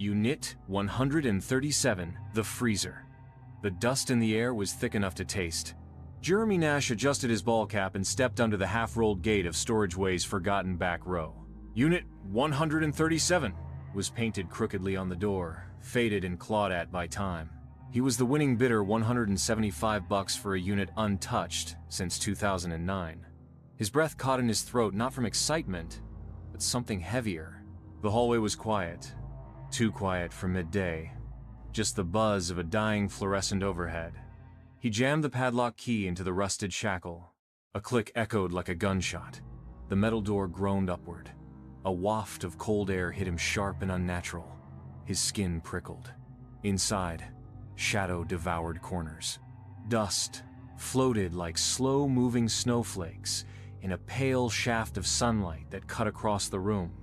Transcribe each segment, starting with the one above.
Unit 137, the freezer. The dust in the air was thick enough to taste. Jeremy Nash adjusted his ball cap and stepped under the half-rolled gate of Storageway's forgotten back row. Unit 137 was painted crookedly on the door, faded and clawed at by time. He was the winning bidder, $175 for a unit untouched since 2009. His breath caught in his throat, not from excitement, but something heavier. The hallway was quiet. Too quiet for midday. Just the buzz of a dying fluorescent overhead. He jammed the padlock key into the rusted shackle. A click echoed like a gunshot. The metal door groaned upward. A waft of cold air hit him sharp and unnatural. His skin prickled. Inside, shadow devoured corners. Dust floated like slow-moving snowflakes in a pale shaft of sunlight that cut across the room.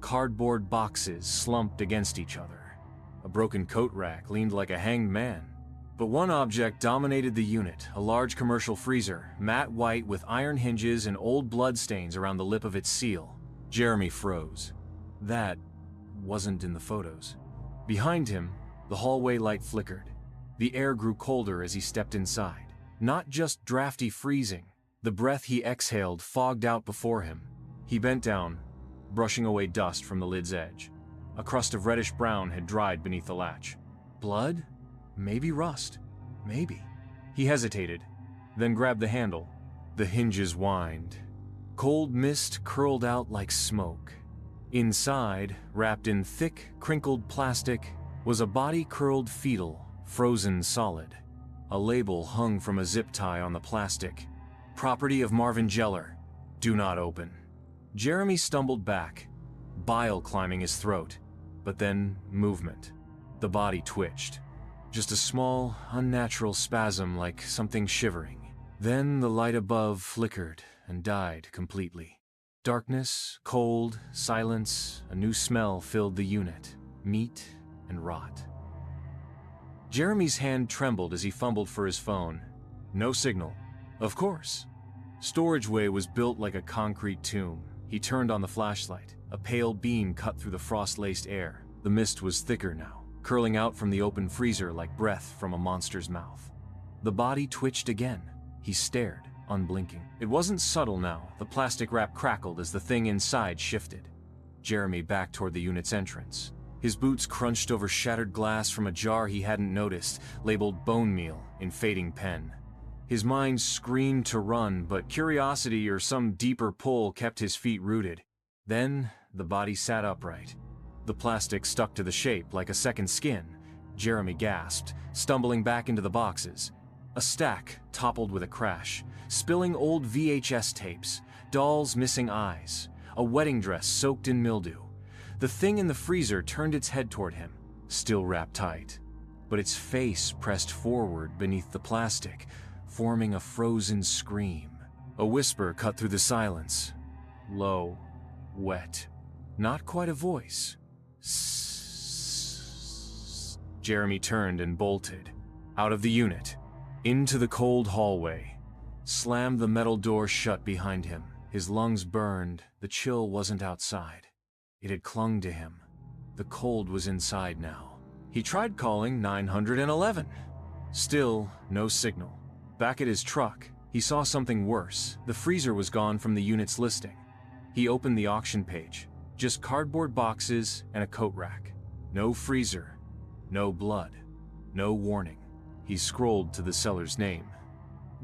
Cardboard boxes slumped against each other. A broken coat rack leaned like a hanged man. But one object dominated the unit, a large commercial freezer, matte white with iron hinges and old bloodstains around the lip of its seal. Jeremy froze. That wasn't in the photos. Behind him, the hallway light flickered. The air grew colder as he stepped inside. Not just drafty freezing. The breath he exhaled fogged out before him. He bent down, brushing away dust from the lid's edge. A crust of reddish brown had dried beneath the latch. Blood? Maybe rust. Maybe. He hesitated, then grabbed the handle. The hinges whined. Cold mist curled out like smoke. Inside, wrapped in thick, crinkled plastic, was a body-curled fetal, frozen solid. A label hung from a zip tie on the plastic. Property of Marvin Geller. Do not open. Jeremy stumbled back, bile climbing his throat, but then movement. The body twitched. Just a small, unnatural spasm like something shivering. Then the light above flickered and died completely. Darkness, cold, silence, a new smell filled the unit. Meat and rot. Jeremy's hand trembled as he fumbled for his phone. No signal. Of course. Storageway was built like a concrete tomb. He turned on the flashlight. A pale beam cut through the frost-laced air. The mist was thicker now, curling out from the open freezer like breath from a monster's mouth. The body twitched again. He stared, unblinking. It wasn't subtle now. The plastic wrap crackled as the thing inside shifted. Jeremy backed toward the unit's entrance. His boots crunched over shattered glass from a jar he hadn't noticed, labeled bone meal in fading pen. His mind screamed to run, but curiosity or some deeper pull kept his feet rooted. Then, the body sat upright. The plastic stuck to the shape like a second skin. Jeremy gasped, stumbling back into the boxes. A stack toppled with a crash, spilling old VHS tapes, dolls missing eyes, a wedding dress soaked in mildew. The thing in the freezer turned its head toward him, still wrapped tight. But its face pressed forward beneath the plastic, forming a frozen scream. A whisper cut through the silence. Low, wet. Not quite a voice. Sssss. Jeremy turned and bolted. Out of the unit. Into the cold hallway. Slammed the metal door shut behind him. His lungs burned. The chill wasn't outside. It had clung to him. The cold was inside now. He tried calling 911. Still, no signal. Back at his truck, he saw something worse. The freezer was gone from the unit's listing. He opened the auction page. Just cardboard boxes and a coat rack. No freezer. No blood. No warning. He scrolled to the seller's name.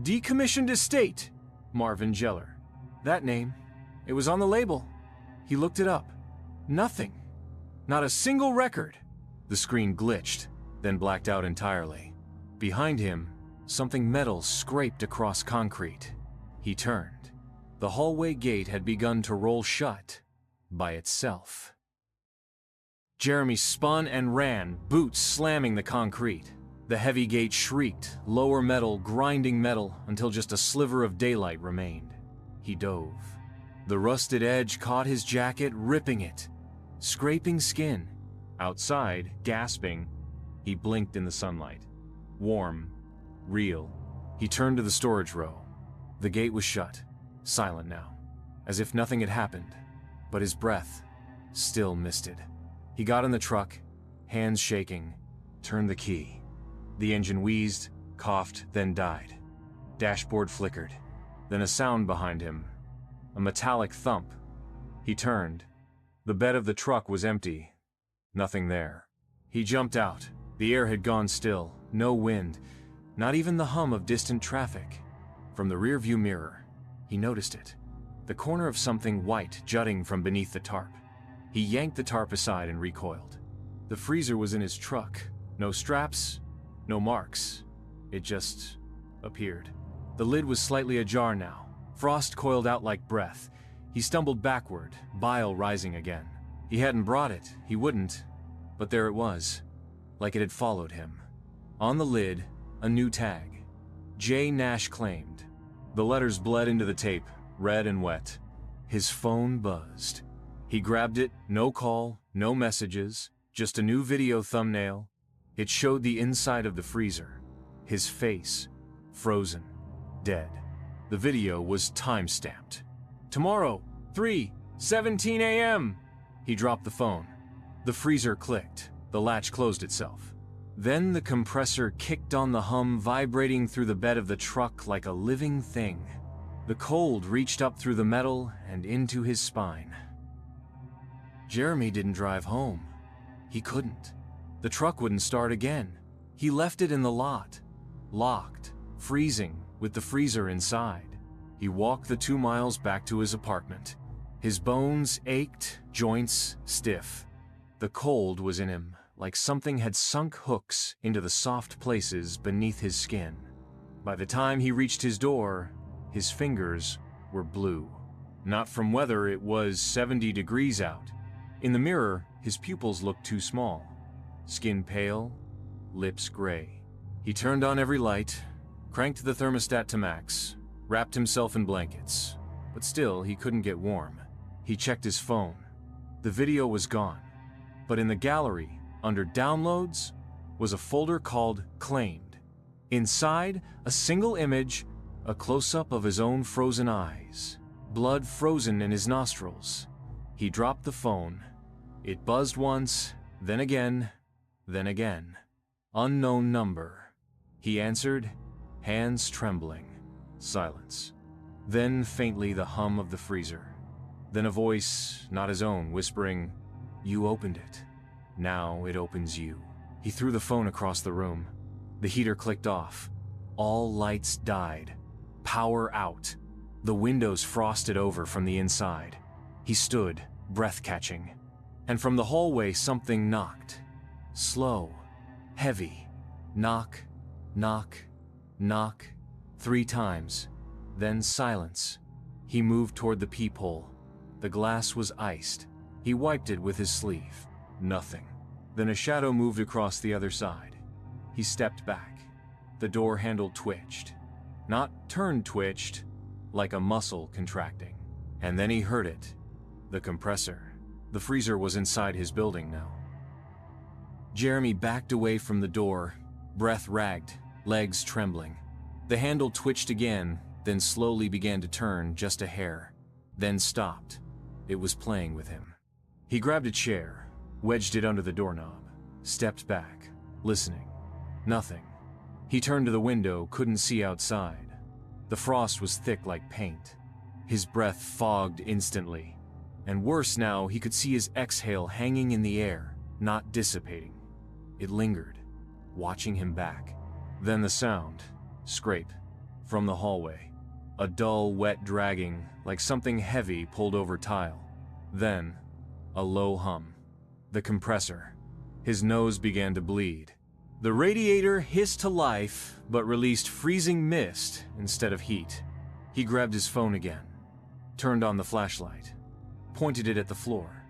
Decommissioned Estate, Marvin Geller. That name. It was on the label. He looked it up. Nothing. Not a single record. The screen glitched, then blacked out entirely. Behind him, something metal scraped across concrete. He turned. The hallway gate had begun to roll shut by itself. Jeremy spun and ran, boots slamming the concrete. The heavy gate shrieked, lower metal grinding metal until just a sliver of daylight remained. He dove. The rusted edge caught his jacket, ripping it. Scraping skin. Outside, gasping, he blinked in the sunlight. Warm. Real. He turned to the storage row. The gate was shut, silent now, as if nothing had happened, but his breath still misted. He got in the truck, hands shaking, turned the key. The engine wheezed, coughed, then died. Dashboard flickered. Then a sound behind him. A metallic thump. He turned. The bed of the truck was empty. Nothing there. He jumped out. The air had gone still. No wind. Not even the hum of distant traffic. From the rearview mirror, he noticed it. The corner of something white jutting from beneath the tarp. He yanked the tarp aside and recoiled. The freezer was in his truck. No straps, no marks. It just appeared. The lid was slightly ajar now. Frost coiled out like breath. He stumbled backward, bile rising again. He hadn't brought it, he wouldn't. But there it was, like it had followed him. On the lid, a new tag. J. Nash claimed. The letters bled into the tape, red and wet. His phone buzzed. He grabbed it, no call, no messages, just a new video thumbnail. It showed the inside of the freezer. His face, frozen, dead. The video was time-stamped. Tomorrow, 3:17 a.m. He dropped the phone. The freezer clicked. The latch closed itself. Then the compressor kicked on the hum, vibrating through the bed of the truck like a living thing. The cold reached up through the metal and into his spine. Jeremy didn't drive home. He couldn't. The truck wouldn't start again. He left it in the lot, locked, freezing, with the freezer inside. He walked the 2 miles back to his apartment. His bones ached, joints stiff. The cold was in him, like something had sunk hooks into the soft places beneath his skin. By the time he reached his door, his fingers were blue. Not from weather, it was 70 degrees out. In the mirror, his pupils looked too small. Skin pale, lips gray. He turned on every light, cranked the thermostat to max, wrapped himself in blankets. But still, he couldn't get warm. He checked his phone. The video was gone. But in the gallery, under Downloads, was a folder called Claimed. Inside, a single image, a close-up of his own frozen eyes, blood frozen in his nostrils. He dropped the phone. It buzzed once, then again, then again. Unknown number. He answered, hands trembling. Silence. Then faintly the hum of the freezer. Then a voice, not his own, whispering, "You opened it. Now it opens you." He threw the phone across the room. The heater clicked off. All lights died. Power out. The windows frosted over from the inside. He stood, breath-catching. And from the hallway something knocked. Slow. Heavy. Knock. Knock. Knock. 3 times. Then silence. He moved toward the peephole. The glass was iced. He wiped it with his sleeve. Nothing. Then a shadow moved across the other side. He stepped back. The door handle twitched. Not turn-twitched, like a muscle contracting. And then he heard it. The compressor. The freezer was inside his building now. Jeremy backed away from the door, breath ragged, legs trembling. The handle twitched again, then slowly began to turn just a hair, then stopped. It was playing with him. He grabbed a chair, wedged it under the doorknob, stepped back, listening. Nothing. He turned to the window, couldn't see outside. The frost was thick like paint. His breath fogged instantly. And worse now, he could see his exhale hanging in the air, not dissipating. It lingered, watching him back. Then the sound, scrape, from the hallway. A dull, wet dragging, like something heavy pulled over tile. Then, a low hum. The compressor. His nose began to bleed. The radiator hissed to life, but released freezing mist instead of heat. He grabbed his phone again, turned on the flashlight, pointed it at the floor.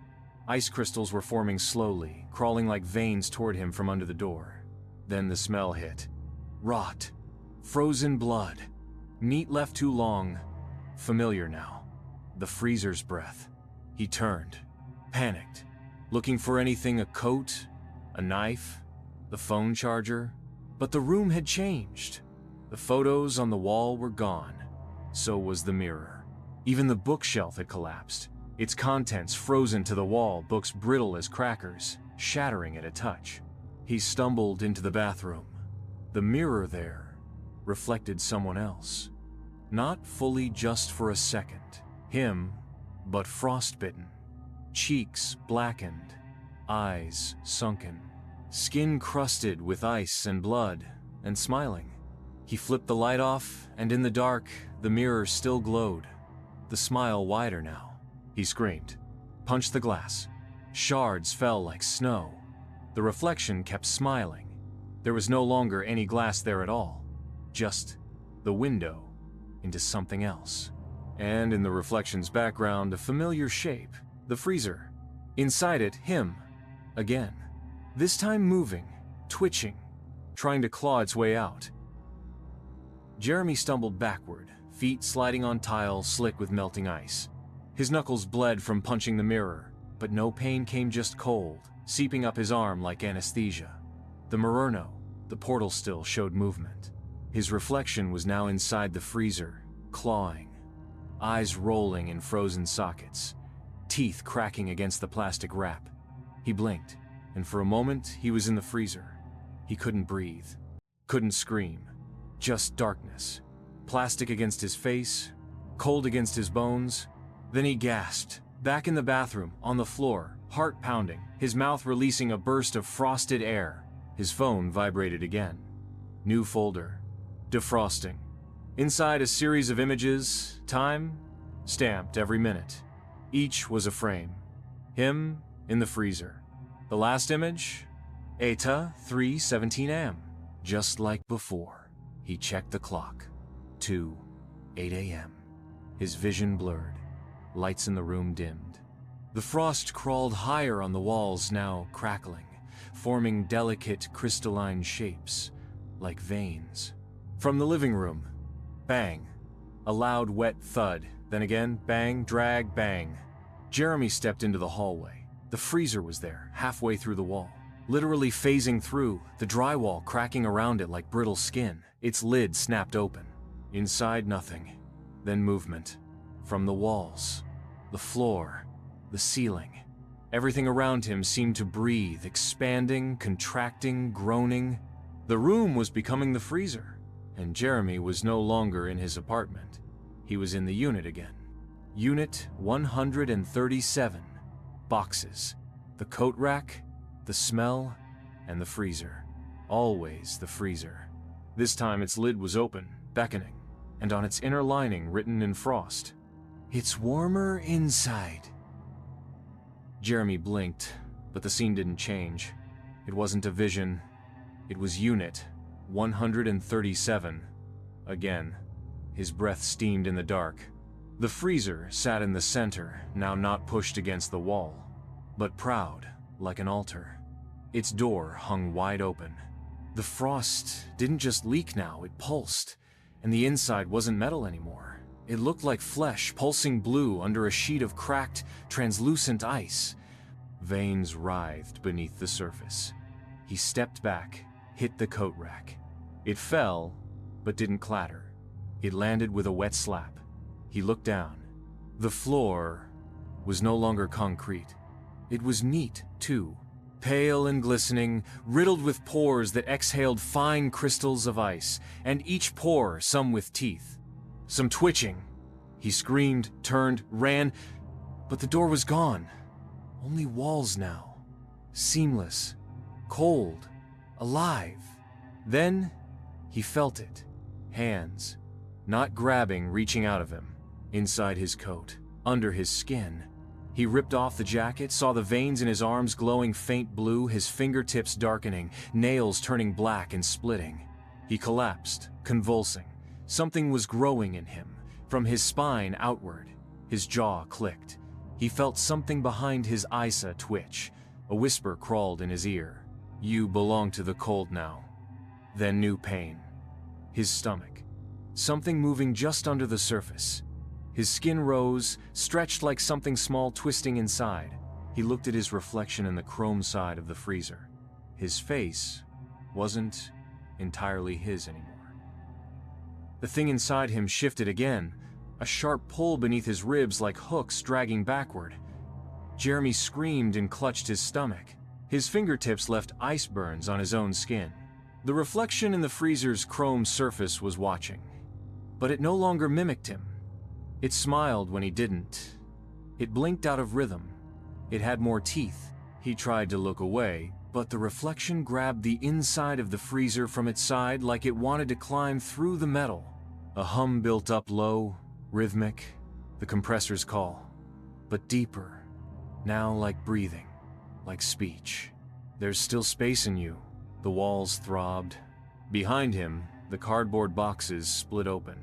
Ice crystals were forming slowly, crawling like veins toward him from under the door. Then the smell hit. Rot. Frozen blood. Meat left too long. Familiar now. The freezer's breath. He turned, panicked, looking for anything, a coat, a knife, the phone charger. But the room had changed. The photos on the wall were gone. So was the mirror. Even the bookshelf had collapsed, its contents frozen to the wall, books brittle as crackers. shattering at a touch. He stumbled into the bathroom. The mirror there reflected someone else. Not fully just for a second. Him, but frostbitten. Cheeks blackened, eyes sunken, skin crusted with ice and blood, and smiling. He flipped the light off, and in the dark, the mirror still glowed. The smile wider now. He screamed, punched the glass. Shards fell like snow. The reflection kept smiling. There was no longer any glass there at all, just the window into something else. And in the reflection's background, a familiar shape, the freezer. Inside it, him, again. This time moving, twitching, trying to claw its way out. Jeremy stumbled backward, feet sliding on tile slick with melting ice. His knuckles bled from punching the mirror, but no pain came, just cold, seeping up his arm like anesthesia. The Murano, the portal still showed movement. His reflection was now inside the freezer, clawing, eyes rolling in frozen sockets, teeth cracking against the plastic wrap. He blinked, and for a moment he was in the freezer. He couldn't breathe, couldn't scream, just darkness. Plastic against his face, cold against his bones. Then he gasped, back in the bathroom, on the floor, heart pounding, his mouth releasing a burst of frosted air. His phone vibrated again. New folder. Defrosting. Inside a series of images, time stamped every minute. Each was a frame. Him in the freezer. The last image? ETA 3:17 am. Just like before. He checked the clock. 2:08 a.m. His vision blurred. Lights in the room dimmed. The frost crawled higher on the walls, now crackling, forming delicate crystalline shapes, like veins. From the living room, bang. A loud, wet thud, then again, bang, drag, bang. Jeremy stepped into the hallway. The freezer was there, halfway through the wall. Literally phasing through, the drywall cracking around it like brittle skin. Its lid snapped open. Inside, nothing. Then movement. From the walls, the floor, the ceiling. Everything around him seemed to breathe, expanding, contracting, groaning. The room was becoming the freezer, and Jeremy was no longer in his apartment. He was in the unit again. Unit 137. Boxes. The coat rack, the smell, and the freezer. Always the freezer. This time its lid was open, beckoning, and on its inner lining written in frost, "It's warmer inside." Jeremy blinked, but the scene didn't change. It wasn't a vision. It was Unit 137. Again, his breath steamed in the dark. The freezer sat in the center, now not pushed against the wall, but proud, like an altar. Its door hung wide open. The frost didn't just leak now, it pulsed, and the inside wasn't metal anymore. It looked like flesh pulsing blue under a sheet of cracked, translucent ice. Veins writhed beneath the surface. He stepped back, hit the coat rack. It fell, but didn't clatter. It landed with a wet slap. He looked down. The floor was no longer concrete. It was neat, too. Pale and glistening, riddled with pores that exhaled fine crystals of ice, and each pore some with teeth. Some twitching. He screamed, turned, ran, but the door was gone. Only walls now. Seamless, cold, alive. Then he felt it. Hands, not grabbing, reaching out of him. Inside his coat, under his skin. He ripped off the jacket, saw the veins in his arms glowing faint blue, his fingertips darkening, nails turning black and splitting. He collapsed, convulsing. Something was growing in him, from his spine outward. His jaw clicked. He felt something behind his Isa twitch. A whisper crawled in his ear. "You belong to the cold now." Then new pain. His stomach. Something moving just under the surface. His skin rose, stretched like something small twisting inside. He looked at his reflection in the chrome side of the freezer. His face wasn't entirely his anymore. The thing inside him shifted again, a sharp pull beneath his ribs like hooks dragging backward. Jeremy screamed and clutched his stomach. His fingertips left ice burns on his own skin. The reflection in the freezer's chrome surface was watching, but it no longer mimicked him. It smiled when he didn't. It blinked out of rhythm. It had more teeth. He tried to look away, but the reflection grabbed the inside of the freezer from its side like it wanted to climb through the metal. A hum built up low, rhythmic, the compressor's call, but deeper, now like breathing, like speech. There's still space in you. The walls throbbed. Behind him, the cardboard boxes split open.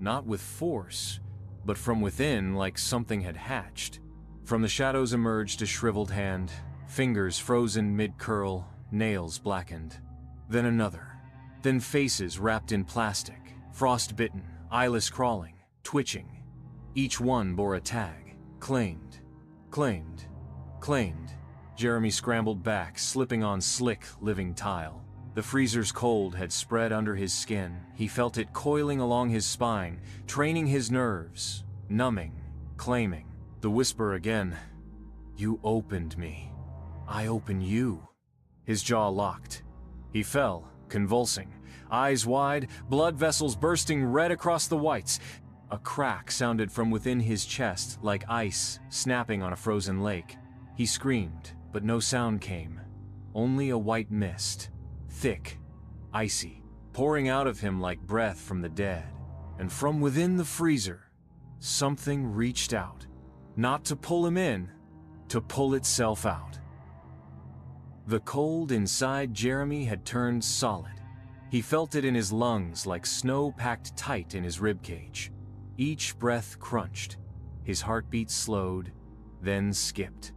Not with force, but from within like something had hatched. From the shadows emerged a shriveled hand, fingers frozen mid-curl, nails blackened. Then another. Then faces wrapped in plastic, frost-bitten, eyeless crawling, twitching. Each one bore a tag. Claimed. Claimed. Claimed. Jeremy scrambled back, slipping on slick, living tile. The freezer's cold had spread under his skin. He felt it coiling along his spine, training his nerves, numbing, claiming. The whisper again. You opened me. I open you. His jaw locked. He fell, convulsing, eyes wide, blood vessels bursting red across the whites. A crack sounded from within his chest, like ice snapping on a frozen lake. He screamed, but no sound came. Only a white mist, thick, icy, pouring out of him like breath from the dead. And from within the freezer, something reached out, not to pull him in, to pull itself out. The cold inside Jeremy had turned solid. He felt it in his lungs like snow packed tight in his ribcage. Each breath crunched. His heartbeat slowed, then skipped,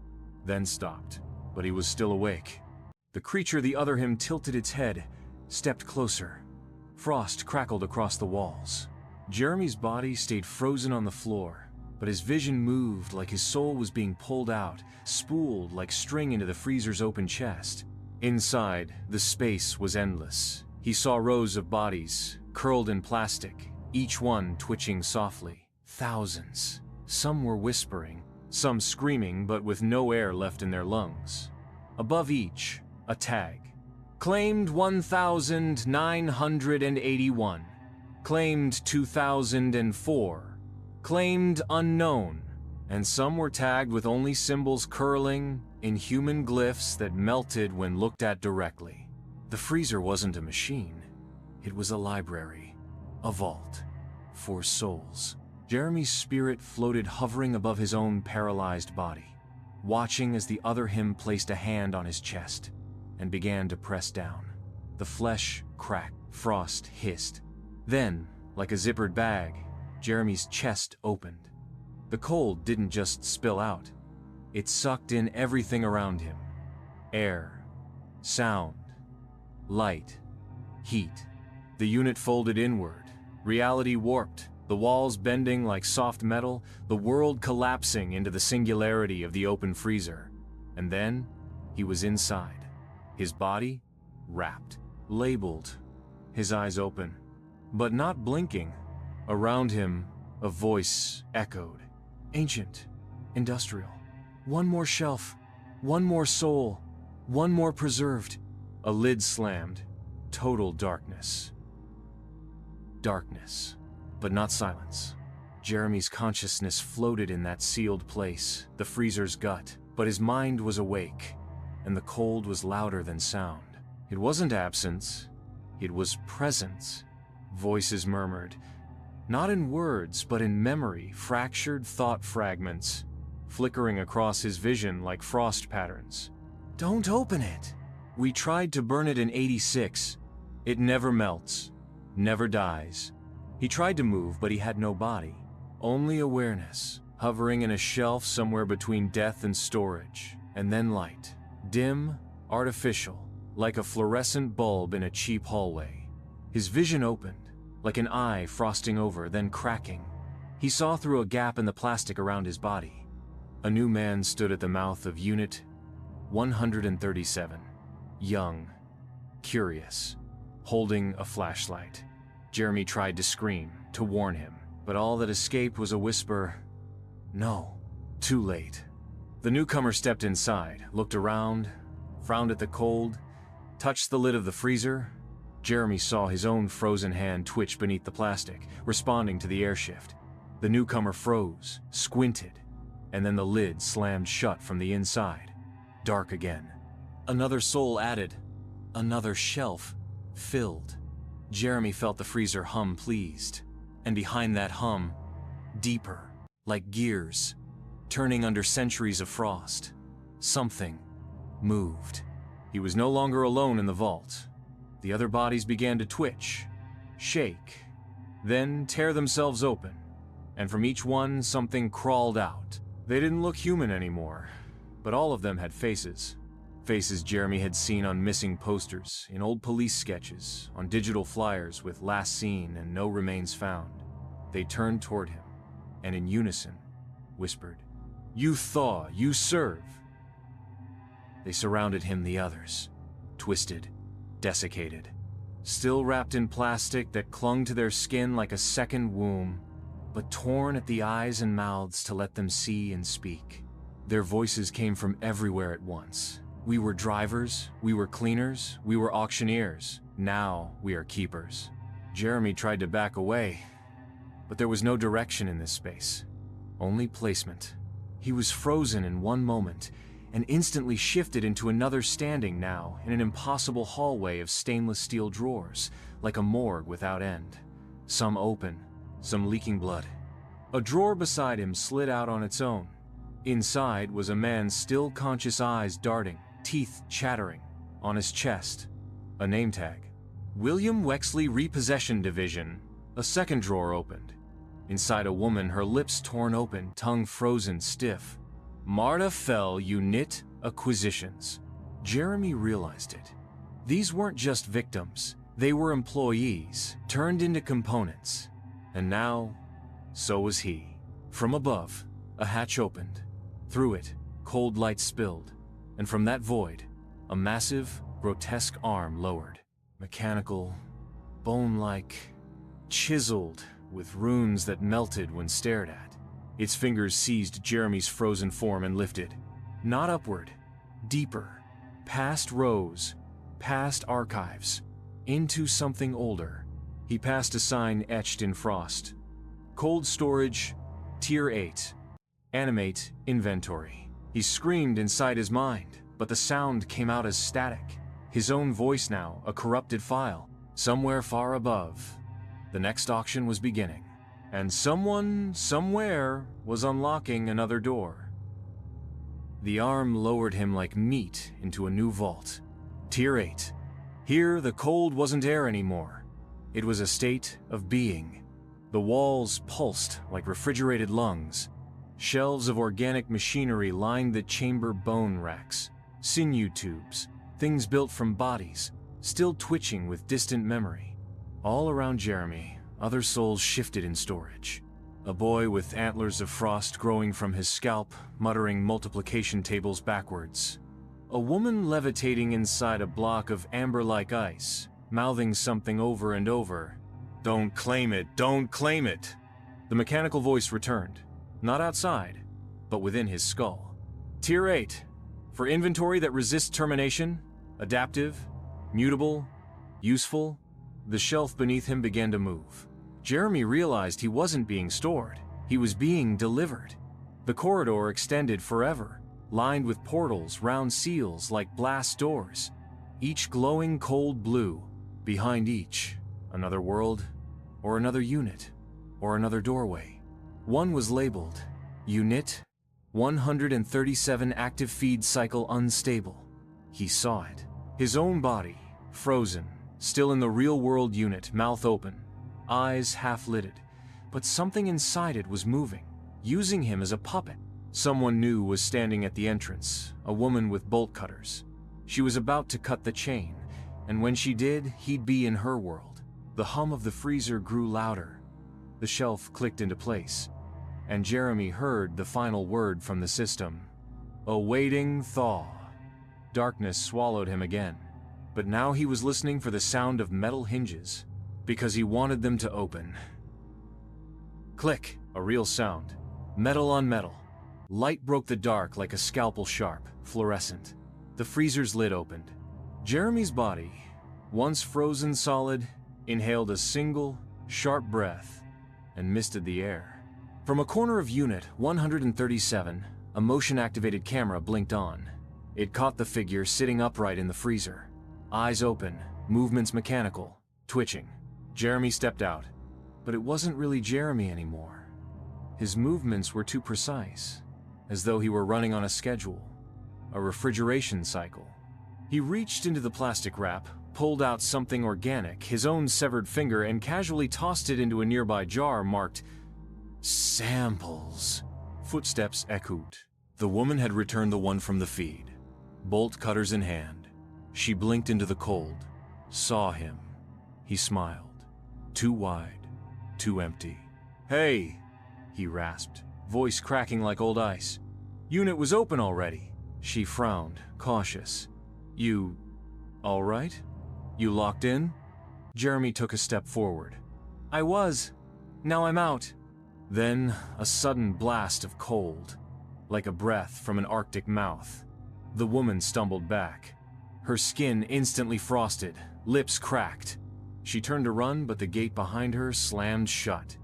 then stopped. But he was still awake. The creature the other him tilted its head, stepped closer. Frost crackled across the walls. Jeremy's body stayed frozen on the floor, but his vision moved like his soul was being pulled out, spooled like string into the freezer's open chest. Inside, the space was endless. He saw rows of bodies, curled in plastic, each one twitching softly. Thousands. Some were whispering, some screaming but with no air left in their lungs. Above each, a tag. Claimed 1,981. Claimed 2004. Claimed unknown. And some were tagged with only symbols curling, inhuman glyphs that melted when looked at directly. The freezer wasn't a machine. It was a library. A vault. For souls. Jeremy's spirit floated hovering above his own paralyzed body, watching as the other him placed a hand on his chest and began to press down. The flesh cracked, frost hissed. Then, like a zippered bag, Jeremy's chest opened. The cold didn't just spill out. It sucked in everything around him. Air, sound, light, heat. The unit folded inward, reality warped, the walls bending like soft metal, the world collapsing into the singularity of the open freezer. And then, he was inside. His body, wrapped, labeled, his eyes open, but not blinking. Around him, a voice echoed. Ancient, industrial. One more shelf, one more soul, one more preserved. A lid slammed. Total darkness. Darkness. But not silence. Jeremy's consciousness floated in that sealed place, the freezer's gut, but his mind was awake, and the cold was louder than sound. It wasn't absence, it was presence. Voices murmured, not in words, but in memory, fractured thought fragments, flickering across his vision like frost patterns. Don't open it! We tried to burn it in '86. It never melts, never dies. He tried to move, but he had no body. Only awareness, hovering in a shelf somewhere between death and storage. And then light. Dim, artificial, like a fluorescent bulb in a cheap hallway. His vision opened, like an eye frosting over, then cracking. He saw through a gap in the plastic around his body. A new man stood at the mouth of Unit 137. Young, curious, holding a flashlight. Jeremy tried to scream, to warn him, but all that escaped was a whisper, "No." Too late. The newcomer stepped inside, looked around, frowned at the cold, touched the lid of the freezer. Jeremy saw his own frozen hand twitch beneath the plastic, responding to the air shift. The newcomer froze, squinted, and then the lid slammed shut from the inside. Dark again. Another soul added. Another shelf filled. Jeremy felt the freezer hum pleased. And behind that hum, deeper, like gears, turning under centuries of frost. Something moved. He was no longer alone in the vault. The other bodies began to twitch, shake, then tear themselves open. And from each one, something crawled out. They didn't look human anymore, but all of them had faces. Faces Jeremy had seen on missing posters, in old police sketches, on digital flyers with "last seen" and "no remains found." They turned toward him, and in unison, whispered, "You thaw, you serve." They surrounded him, the others, twisted, desiccated, still wrapped in plastic that clung to their skin like a second womb, but torn at the eyes and mouths to let them see and speak. Their voices came from everywhere at once. We were drivers, we were cleaners, we were auctioneers. Now we are keepers. Jeremy tried to back away, but there was no direction in this space, only placement. He was frozen in one moment and instantly shifted into another, standing now in an impossible hallway of stainless steel drawers, like a morgue without end. Some open, some leaking blood. A drawer beside him slid out on its own. Inside was a man's still conscious eyes darting, teeth chattering. On his chest, a name tag. William Wexley Repossession Division. A second drawer opened. Inside a woman, her lips torn open, tongue frozen stiff. Marta Fell Unit Acquisitions. Jeremy realized it. These weren't just victims. They were employees, turned into components. And now, so was he. From above, a hatch opened. Through it, cold light spilled. And from that void, a massive, grotesque arm lowered. Mechanical, bone-like, chiseled, with runes that melted when stared at. Its fingers seized Jeremy's frozen form and lifted. Not upward, deeper, past rows, past archives, into something older. He passed a sign etched in frost. Cold storage, Tier 8. Animate inventory. He screamed inside his mind, but the sound came out as static. His own voice now, a corrupted file, somewhere far above. The next auction was beginning, and someone, somewhere, was unlocking another door. The arm lowered him like meat into a new vault. Tier 8. Here, the cold wasn't air anymore. It was a state of being. The walls pulsed like refrigerated lungs. Shelves of organic machinery lined the chamber, bone racks, sinew tubes, things built from bodies, still twitching with distant memory. All around Jeremy, other souls shifted in storage. A boy with antlers of frost growing from his scalp, muttering multiplication tables backwards. A woman levitating inside a block of amber-like ice, mouthing something over and over. "Don't claim it, don't claim it!" The mechanical voice returned. Not outside, but within his skull. Tier 8. For inventory that resists termination, adaptive, mutable, useful. The shelf beneath him began to move. Jeremy realized he wasn't being stored. He was being delivered. The corridor extended forever, lined with portals, round seals like blast doors, each glowing cold blue. Behind each, another world, or another unit, or another doorway. One was labeled, Unit 137 Active Feed Cycle Unstable. He saw it. His own body, frozen, still in the real-world unit, mouth open, eyes half-lidded, but something inside it was moving, using him as a puppet. Someone new was standing at the entrance, a woman with bolt cutters. She was about to cut the chain, and when she did, he'd be in her world. The hum of the freezer grew louder. The shelf clicked into place, and Jeremy heard the final word from the system. Awaiting thaw. Darkness swallowed him again, but now he was listening for the sound of metal hinges, because he wanted them to open. Click, a real sound. Metal on metal. Light broke the dark like a scalpel sharp, fluorescent. The freezer's lid opened. Jeremy's body, once frozen solid, inhaled a single, sharp breath and misted the air. From a corner of Unit 137, a motion-activated camera blinked on. It caught the figure sitting upright in the freezer. Eyes open, movements mechanical, twitching. Jeremy stepped out, but it wasn't really Jeremy anymore. His movements were too precise, as though he were running on a schedule, a refrigeration cycle. He reached into the plastic wrap, pulled out something organic, his own severed finger, and casually tossed it into a nearby jar marked samples. Footsteps echoed. The woman had returned the one from the feed, bolt cutters in hand. She blinked into the cold, saw him. He smiled. Too wide, too empty. "Hey," he rasped, voice cracking like old ice. "Unit was open already." She frowned, cautious. "You all right? You locked in?" Jeremy took a step forward. "I was. Now I'm out." Then a sudden blast of cold, like a breath from an Arctic mouth. The woman stumbled back. Her skin instantly frosted, lips cracked. She turned to run, but the gate behind her slammed shut,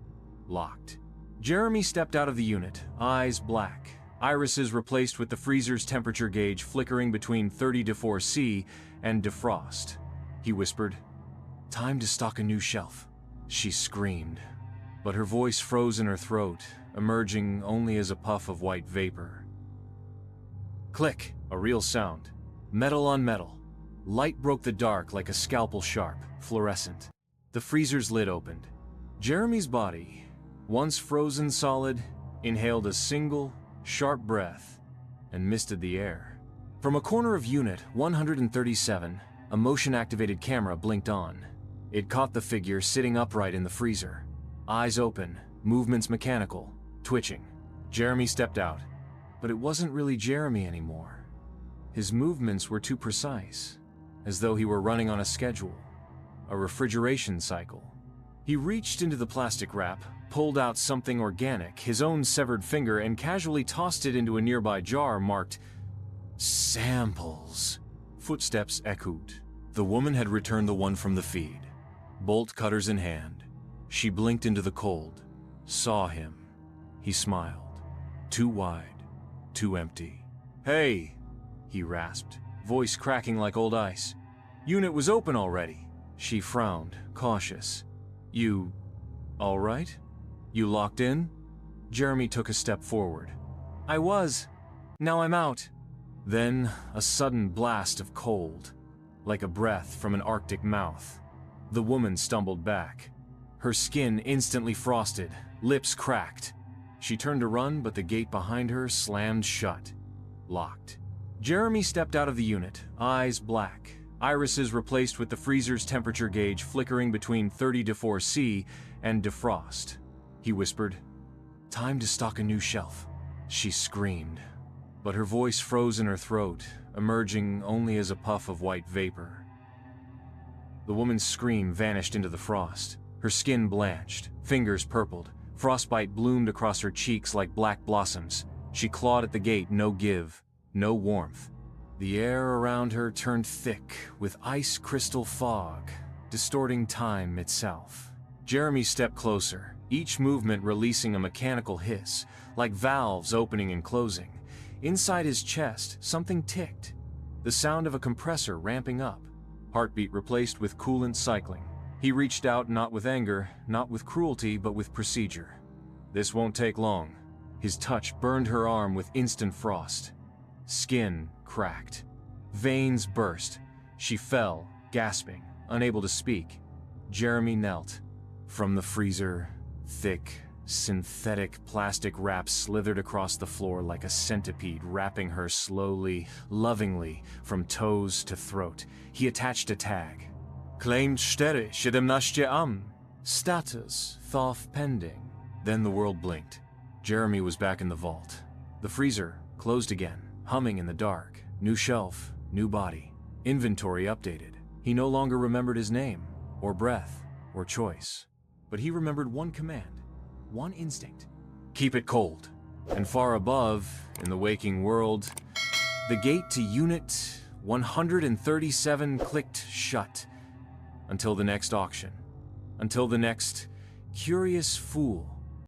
locked. Jeremy stepped out of the unit, eyes black, irises replaced with the freezer's temperature gauge flickering between 30°C and defrost. He whispered, "Time to stock a new shelf." She screamed, but her voice froze in her throat, emerging only as a puff of white vapor. Click, a real sound. Metal on metal. Light broke the dark like a scalpel sharp, fluorescent. The freezer's lid opened. Jeremy's body, once frozen solid, inhaled a single, sharp breath and misted the air. From a corner of Unit 137, a motion-activated camera blinked on. It caught the figure sitting upright in the freezer. Eyes open, movements mechanical, twitching. Jeremy stepped out, but it wasn't really Jeremy anymore. His movements were too precise, as though he were running on a schedule, a refrigeration cycle. He reached into the plastic wrap, pulled out something organic, his own severed finger, and casually tossed it into a nearby jar marked samples. Footsteps echoed. The woman had returned the one from the feed, bolt cutters in hand. She blinked into the cold, saw him. He smiled. Too wide, too empty. "Hey," he rasped, voice cracking like old ice. "Unit was open already." She frowned, cautious. "You all right? You locked in?" Jeremy took a step forward. "I was. Now I'm out." Then a sudden blast of cold, like a breath from an Arctic mouth. The woman stumbled back. Her skin instantly frosted, lips cracked. She turned to run, but the gate behind her slammed shut, locked. Jeremy stepped out of the unit, eyes black, irises replaced with the freezer's temperature gauge flickering between 30°C and defrost. He whispered, "Time to stock a new shelf." She screamed, but her voice froze in her throat, emerging only as a puff of white vapor. The woman's scream vanished into the frost. Her skin blanched, fingers purpled, frostbite bloomed across her cheeks like black blossoms. She clawed at the gate, no give, no warmth. The air around her turned thick with ice crystal fog, distorting time itself. Jeremy stepped closer, each movement releasing a mechanical hiss, like valves opening and closing. Inside his chest, something ticked, the sound of a compressor ramping up, heartbeat replaced with coolant cycling. He reached out not with anger, not with cruelty, but with procedure. "This won't take long." His touch burned her arm with instant frost. Skin cracked. Veins burst. She fell, gasping, unable to speak. Jeremy knelt. From the freezer, thick, synthetic plastic wrap slithered across the floor like a centipede, wrapping her slowly, lovingly, from toes to throat. He attached a tag. Claimed 17 am. Status, THAW pending. Then the world blinked. Jeremy was back in the vault. The freezer closed again, humming in the dark. New shelf, new body. Inventory updated. He no longer remembered his name, or breath, or choice. But he remembered one command, one instinct. Keep it cold. And far above, in the waking world, the gate to Unit 137 clicked shut. Until the next auction. Until the next curious fool